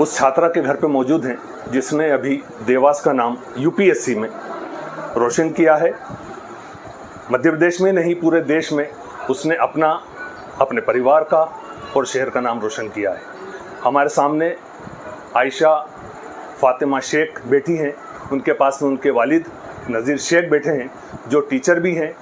उस छात्रा के घर पे मौजूद हैं जिसने अभी देवास का नाम यूपीएससी में रोशन किया है। मध्य प्रदेश में नहीं, पूरे देश में उसने अपने परिवार का और शहर का नाम रोशन किया है। हमारे सामने आयशा फातिमा शेख बैठी हैं, उनके पास में उनके वालिद नज़ीर शेख बैठे हैं जो टीचर भी हैं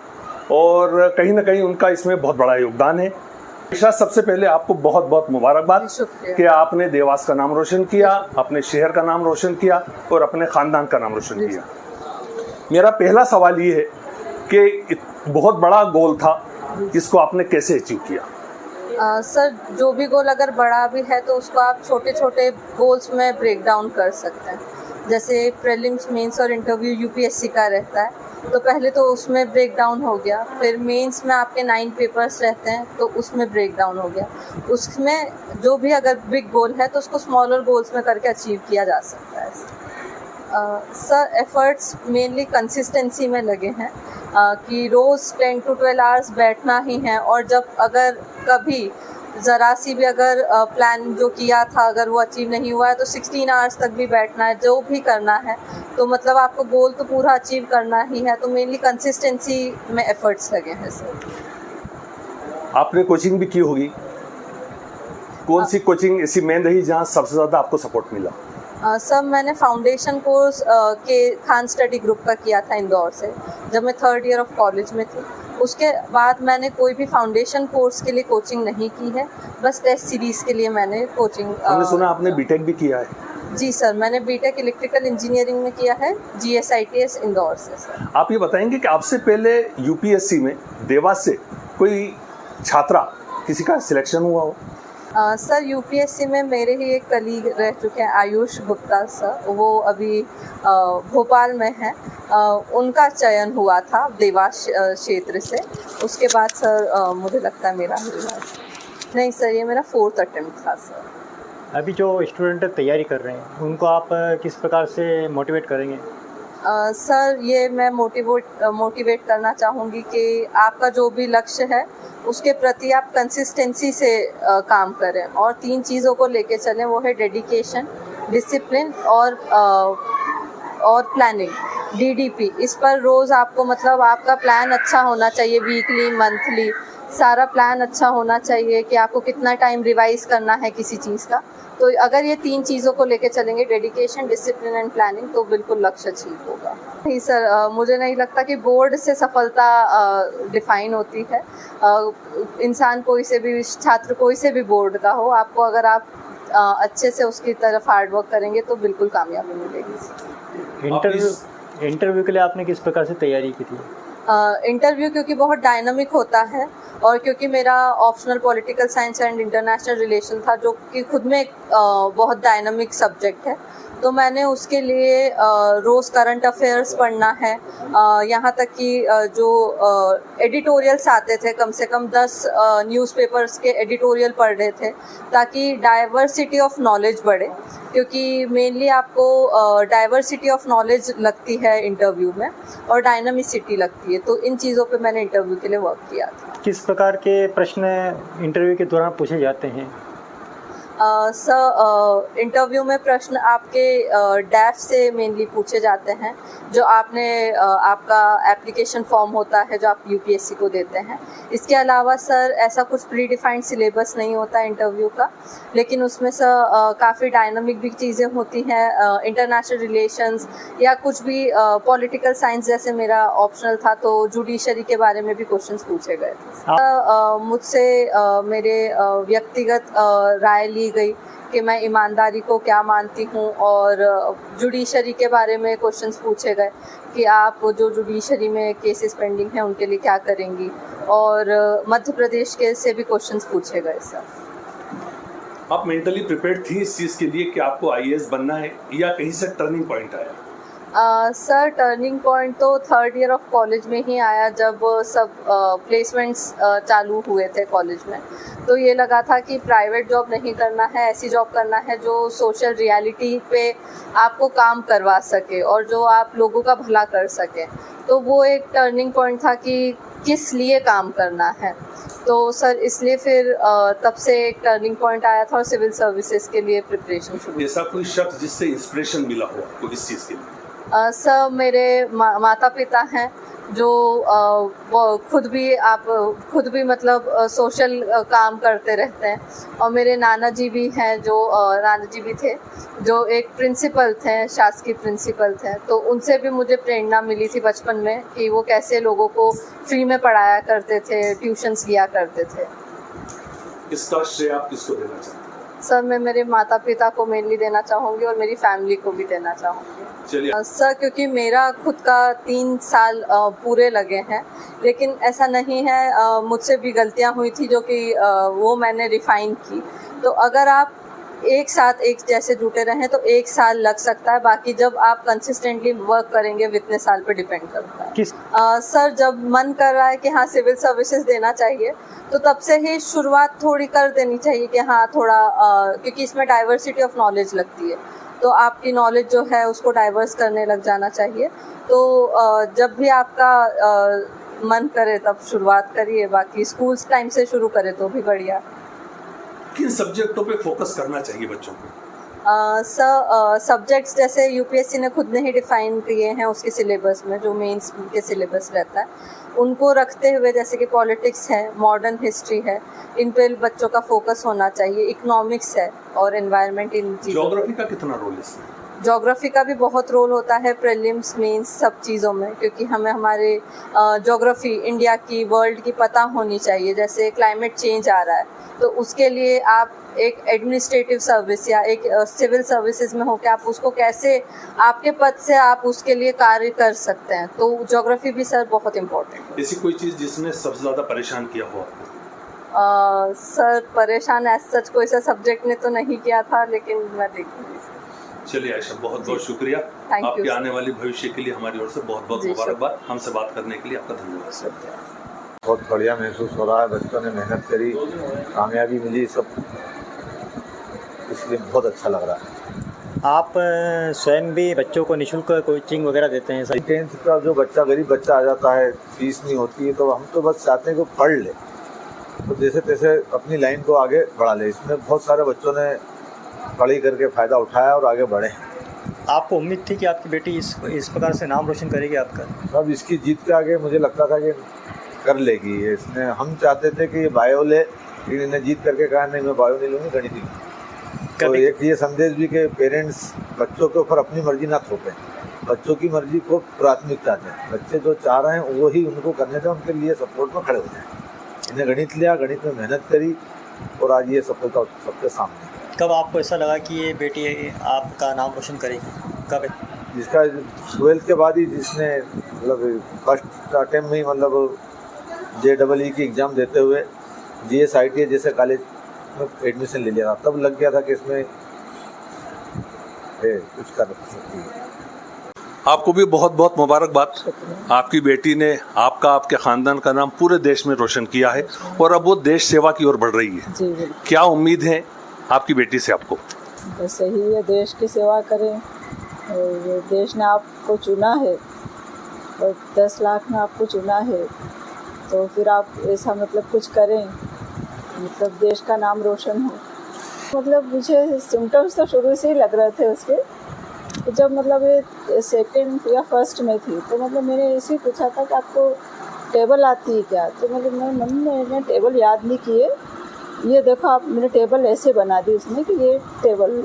और कहीं ना कहीं उनका इसमें बहुत बड़ा योगदान है। आयशा, सबसे पहले आपको बहुत बहुत मुबारकबाद कि आपने देवास का नाम रोशन किया, अपने शहर का नाम रोशन किया और अपने ख़ानदान का नाम रोशन किया। मेरा पहला सवाल ये है कि बहुत बड़ा गोल था, इसको आपने कैसे अचीव किया? सर, जो भी गोल अगर बड़ा भी है तो उसको आप छोटे छोटे गोल्स में ब्रेक डाउन कर सकते हैं। जैसे प्रीलिम्स, मेंस और इंटरव्यू यूपीएससी का रहता है, तो पहले तो उसमें ब्रेक डाउन हो गया। फिर मेंस में आपके 9 पेपर्स रहते हैं तो उसमें ब्रेक डाउन हो गया। उसमें जो भी अगर बिग गोल है तो उसको स्मॉलर गोल्स में करके अचीव किया जा सकता है। सर, एफर्ट्स मेनली कंसिस्टेंसी में लगे हैं कि रोज़ 10 to 12 आवर्स बैठना ही है, और जब अगर कभी ज़रा सी भी अगर प्लान जो किया था अगर वो अचीव नहीं हुआ है तो 16 आवर्स तक भी बैठना है, जो भी करना है। तो मतलब आपको गोल तो पूरा अचीव करना ही है, तो मेनली कंसिस्टेंसी में एफर्ट्स लगे हैं सर। आपने कोचिंग भी की होगी, कौन सी कोचिंग ऐसी मेन रही जहाँ सबसे ज़्यादा आपको सपोर्ट मिला? सर, मैंने फाउंडेशन कोर्स के खान स्टडी ग्रुप का किया था इंदौर से, जब मैं 3rd ईयर ऑफ कॉलेज में थी। उसके बाद मैंने कोई भी फाउंडेशन कोर्स के लिए कोचिंग नहीं की है, बस टेस्ट सीरीज़ के लिए मैंने कोचिंग। हमने सुना आपने बीटेक भी किया है? जी सर, मैंने बीटेक इलेक्ट्रिकल इंजीनियरिंग में किया है, GSITS इंदौर से सर। आप ये बताएंगे कि आपसे पहले यूपीएससी में देवास से कोई छात्रा किसी का सिलेक्शन हुआ हो? सर, यूपीएससी में मेरे ही एक कलीग रह चुके हैं, आयुष गुप्ता सर, वो अभी भोपाल में हैं। उनका चयन हुआ था देवास क्षेत्र से। उसके बाद सर मुझे लगता है मेरा हुआ। नहीं सर, ये मेरा 4th अटेम्प्ट था सर। अभी जो स्टूडेंट तैयारी कर रहे हैं उनको आप किस प्रकार से मोटिवेट करेंगे? सर, ये मैं मोटिवेट करना चाहूँगी कि आपका जो भी लक्ष्य है उसके प्रति आप कंसिस्टेंसी से काम करें और 3 चीज़ों को लेके चलें। वो है डेडिकेशन, डिसिप्लिन और प्लानिंग, DDP। इस पर रोज़ आपको मतलब आपका प्लान अच्छा होना चाहिए, वीकली, मंथली, सारा प्लान अच्छा होना चाहिए कि आपको कितना टाइम रिवाइज़ करना है किसी चीज़ का। तो अगर ये 3 चीज़ों को लेके चलेंगे, डेडिकेशन, डिसिप्लिन एंड प्लानिंग, तो बिल्कुल लक्ष्य अचीव होगा। नहीं सर, मुझे नहीं लगता कि बोर्ड से सफलता डिफ़ाइन होती है। इंसान कोई से भी, छात्र कोई से भी बोर्ड का हो, आपको अगर आप अच्छे से उसकी तरफ हार्ड वर्क करेंगे तो बिल्कुल कामयाबी मिलेगी। इंटरव्यू के लिए आपने किस प्रकार से तैयारी की थी? इंटरव्यू क्योंकि बहुत डायनामिक होता है, और क्योंकि मेरा optional political science and international relation था, जो कि खुद में एक बहुत डायनामिक सब्जेक्ट है, तो मैंने उसके लिए रोज़ करंट अफेयर्स पढ़ना है। यहाँ तक कि जो एडिटोरियल्स आते थे, कम से कम 10 न्यूज़पेपर्स के एडिटोरियल पढ़ रहे थे, ताकि डाइवर्सिटी ऑफ नॉलेज बढ़े, क्योंकि मेनली आपको डाइवर्सिटी ऑफ नॉलेज लगती है इंटरव्यू में और डायनामिसिटी लगती है। तो इन चीज़ों पे मैंने इंटरव्यू के लिए वर्क किया था। किस प्रकार के प्रश्न इंटरव्यू के दौरान पूछे जाते हैं? सर, इंटरव्यू में प्रश्न आपके डैफ से मेनली पूछे जाते हैं, जो आपने आपका एप्लीकेशन फॉर्म होता है जो आप यूपीएससी को देते हैं। इसके अलावा सर ऐसा कुछ प्री डिफाइंड सिलेबस नहीं होता इंटरव्यू का, लेकिन उसमें सर काफ़ी डायनामिक भी चीज़ें होती हैं, इंटरनेशनल रिलेशंस या कुछ भी पॉलिटिकल साइंस, जैसे मेरा ऑप्शनल था तो जुडिशरी के बारे में भी क्वेश्चंस पूछे गए थे। मुझसे मेरे व्यक्तिगत राय ली गई कि मैं ईमानदारी को क्या मानती हूँ, और जुडिशरी के बारे में क्वेश्चंस पूछे गए कि आप जो जुडिशरी में केसेस पेंडिंग हैं उनके लिए क्या करेंगी, और मध्य प्रदेश के से भी क्वेश्चंस पूछे गए सर। आप मेंटली प्रिपेयर्ड थी इस चीज़ के लिए कि आपको आईएएस बनना है, या कहीं से टर्निंग पॉइंट आया? सर, टर्निंग पॉइंट तो 3rd ईयर ऑफ कॉलेज में ही आया, जब सब प्लेसमेंट्स चालू हुए थे कॉलेज में। तो ये लगा था कि प्राइवेट जॉब नहीं करना है, ऐसी जॉब करना है जो सोशल रियलिटी पे आपको काम करवा सके और जो आप लोगों का भला कर सके। तो वो एक टर्निंग पॉइंट था कि किस लिए काम करना है। तो सर इसलिए फिर तब से एक टर्निंग पॉइंट आया था और सिविल सर्विसेज के लिए प्रिपरेशन शुरू। ऐसा कोई शख्स जिससे इंस्पिरेशन मिला हो आपको इस चीज़ के लिए? सर मेरे माता पिता हैं जो वो खुद भी मतलब सोशल काम करते रहते हैं, और मेरे नाना जी भी हैं जो नाना जी भी थे जो एक प्रिंसिपल थे, शासकीय प्रिंसिपल थे। तो उनसे भी मुझे प्रेरणा मिली थी बचपन में कि वो कैसे लोगों को फ्री में पढ़ाया करते थे, ट्यूशन्स लिया करते थे। इसका श्रेय आप किसको देना चाहते हैं? सर मैं मेरे माता पिता को मेनली देना चाहूँगी और मेरी फैमिली को भी देना चाहूँगी। चलिए सर क्योंकि मेरा खुद का 3 साल पूरे लगे हैं, लेकिन ऐसा नहीं है, मुझसे भी गलतियाँ हुई थी जो कि वो मैंने रिफाइन की। तो अगर आप एक साथ एक जैसे जुटे रहें तो 1 साल लग सकता है, बाकी जब आप कंसिस्टेंटली वर्क करेंगे वो इतने साल पे डिपेंड करता है। सर जब मन कर रहा है कि हाँ सिविल सर्विसेज देना चाहिए, तो तब से ही शुरुआत थोड़ी कर देनी चाहिए कि हाँ थोड़ा क्योंकि इसमें डाइवर्सिटी ऑफ नॉलेज लगती है, तो आपकी नॉलेज जो है उसको डाइवर्स करने लग जाना चाहिए। तो जब भी आपका मन करे तब शुरुआत करिए, बाकी स्कूल टाइम से शुरू करें तो भी बढ़िया। किन सब्जेक्टों पे फोकस करना चाहिए बच्चों को? सब्जेक्ट्स जैसे यूपीएससी ने खुद नहीं डिफाइन किए हैं उसके सिलेबस में, जो मेंस के सिलेबस रहता है उनको रखते हुए, जैसे कि पॉलिटिक्स है, मॉडर्न हिस्ट्री है, इन पे बच्चों का फोकस होना चाहिए। इकोनॉमिक्स है और एनवायरनमेंट, इन चीज़ों। ज्योग्राफी का कितना रोल है इसमें? ज्योग्राफी का भी बहुत रोल होता है, प्रीलिम्स मेंस सब चीज़ों में, क्योंकि हमें हमारे ज्योग्राफी इंडिया की, वर्ल्ड की पता होनी चाहिए। जैसे क्लाइमेट चेंज आ रहा है तो उसके लिए आप एक एडमिनिस्ट्रेटिव सर्विस या एक सिविल सर्विसेज में होकर आप उसको कैसे, आपके पद से आप उसके लिए कार्य कर सकते हैं। तो ज्योग्राफी भी सर बहुत इम्पोर्टेंट है। ऐसी कोई चीज़ जिसने सबसे ज़्यादा परेशान किया हो? सर परेशान एज सच कोई सा सब्जेक्ट ने तो नहीं किया था, लेकिन मैं देखूंगी। चलिए आयशा, बहुत बहुत शुक्रिया। Thank you, आपके sir. आने वाले भविष्य के लिए हमारी ओर से बहुत बहुत जी, मुबारकबाद। हमसे बात करने के लिए आपका धन्यवाद। बहुत बढ़िया महसूस हो रहा है, बच्चों ने मेहनत करी, कामयाबी मिली, सब इसलिए बहुत अच्छा लग रहा है। आप स्वयं भी बच्चों को निःशुल्क कोचिंग वगैरह देते हैं सर? 10th का जो बच्चा, गरीब बच्चा आ जाता है, फीस नहीं होती है, तो हम तो बस चाहते हैं कि पढ़ ले, तो जैसे तैसे अपनी लाइन को आगे बढ़ा ले। इसमें बहुत सारे बच्चों ने पढ़ाई करके फ़ायदा उठाया और आगे बढ़े। आपको उम्मीद थी कि आपकी बेटी इस प्रकार से नाम रोशन करेगी आपका? अब इसकी जीत के आगे मुझे लगता था कि कर लेगी ये। इसने, हम चाहते थे कि ये बायो ले, लेकिन इन्हें जीत करके कहा नहीं मैं बायो नहीं लूँगी, गणित ही लूँगी। तो एक ये संदेश भी कि पेरेंट्स बच्चों के ऊपर अपनी मर्जी ना थोपें, बच्चों की मर्जी को प्राथमिकता दें। बच्चे जो चाह रहे हैं वो ही उनको करने दें, उनके लिए सपोर्ट में खड़े हो जाएँ। इन्हें गणित लिया, गणित में मेहनत करी और आज ये सफलता सबके सामने। कब आपको ऐसा लगा कि ये बेटी आपका नाम रोशन करेगी? कब? जिसका 12th के बाद ही, जिसने मतलब फर्स्ट अटेम्प्ट में ही मतलब JEE की एग्ज़ाम देते हुए GS ITI जैसे कॉलेज में एडमिशन ले लिया था, तब लग गया था कि इसमें कुछ कर सकती है। आपको भी बहुत बहुत मुबारकबाद। आपकी बेटी ने आपका, आपके ख़ानदान का नाम पूरे देश में रोशन किया है और अब वो देश सेवा की ओर बढ़ रही है। जी बिल्कुल। क्या उम्मीद है आपकी बेटी से आपको? बस यही है, देश की सेवा करें। और देश ने आपको चुना है और 10 लाख में आपको चुना है, तो फिर आप ऐसा मतलब कुछ करें, मतलब देश का नाम रोशन हो। मतलब मुझे सिम्टम्स तो शुरू से ही लग रहे थे उसके, तो जब मतलब ये 2nd या 1st में थी तो मतलब मैंने ऐसे ही पूछा था कि आपको टेबल आती है क्या? तो मतलब मम्मी मैंने टेबल याद नहीं किए, ये देखो आप, मैंने टेबल ऐसे बना दी उसने कि ये टेबल,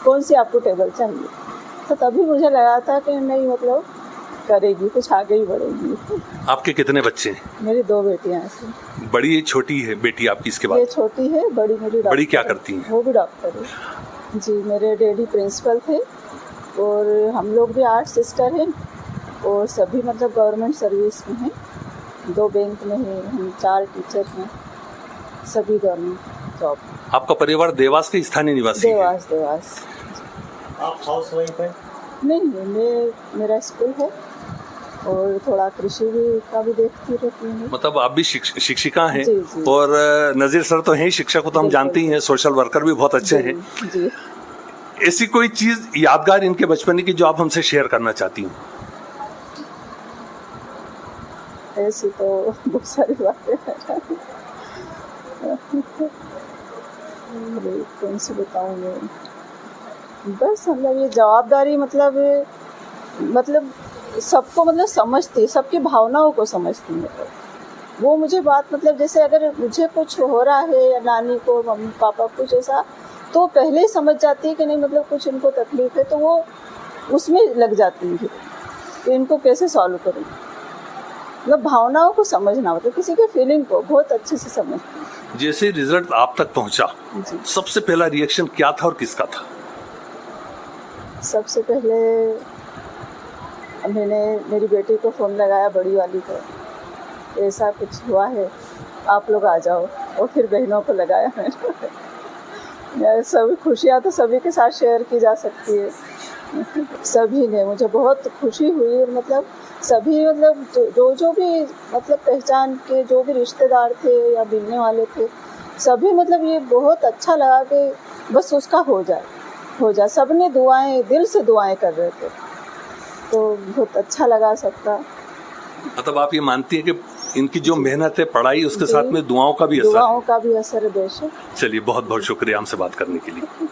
कौन सी आपको टेबल चाहिए? तो तभी मुझे लगा था कि नहीं मतलब करेगी, कुछ आगे ही बढ़ेगी। आपके कितने बच्चे हैं? मेरी 2 बेटियां हैं। बड़ी है, छोटी है बेटी आपकी? इसके ये बाद छोटी है, बड़ी मेरी डॉक्टर। बड़ी क्या करती हैं? वो भी डॉक्टर है जी। मेरे डैडी प्रिंसिपल थे और हम लोग भी 8 सिस्टर हैं और सभी मतलब गवर्नमेंट सर्विस में हैं। 2 बैंक में हैं, हम 4 टीचर हैं, सभी गवर्नमेंट जॉब। आपका परिवार देवास के स्थानीय निवासी है? देवास। आप हाउस वाइफ है? नहीं, मेरा स्कूल है और थोड़ा कृषि भी का भी देखती रहती हूँ। मतलब आप भी शिक्षिका हैं? जी, जी। और नज़ीर सर तो हैं शिक्षक, को तो हम जानते ही हैं, सोशल वर्कर भी बहुत अच्छे हैं। जी। ऐसी कोई चीज़ यादगार इनके बचपन की जो आप हमसे शेयर करना चाहती हूँ? ऐसी तो बहुत सारी बातें हैं। अरे कौन सी बताऊँ मैं। बस मतलब ये जवाबदारी मतलब सबको मतलब समझती, सबकी भावनाओं को समझती। मतलब वो मुझे बात मतलब जैसे अगर मुझे कुछ हो रहा है या नानी को मम्मी पापा कुछ ऐसा, तो पहले ही समझ जाती है कि नहीं मतलब कुछ इनको तकलीफ है, तो वो उसमें लग जाती है कि इनको कैसे सॉल्व करूँ। मतलब भावनाओं को समझना, मतलब किसी के फीलिंग को बहुत अच्छे से समझती हूँ। जैसे रिजल्ट आप तक पहुंचा, जी। सबसे पहला रिएक्शन क्या था और किसका था? सबसे पहले मैंने मेरी बेटी को फ़ोन लगाया, बड़ी वाली को, ऐसा कुछ हुआ है आप लोग आ जाओ। और फिर बहनों को लगाया मैंने। सभी खुशियाँ तो सभी के साथ शेयर की जा सकती है। सभी ने, मुझे बहुत खुशी हुई। और मतलब सभी मतलब जो भी मतलब पहचान के जो भी रिश्तेदार थे या मिलने वाले थे, सभी मतलब ये बहुत अच्छा लगा कि बस उसका हो जाए। सबने दुआएं, दिल से दुआएं कर रहे थे, तो बहुत अच्छा लगा सबका। मतलब आप ये मानती हैं कि इनकी जो मेहनत है, पढ़ाई, उसके साथ में दुआओं का भी असर है? दुआओं का भी असर है बेशक। चलिए, बहुत बहुत शुक्रिया हमसे बात करने के लिए।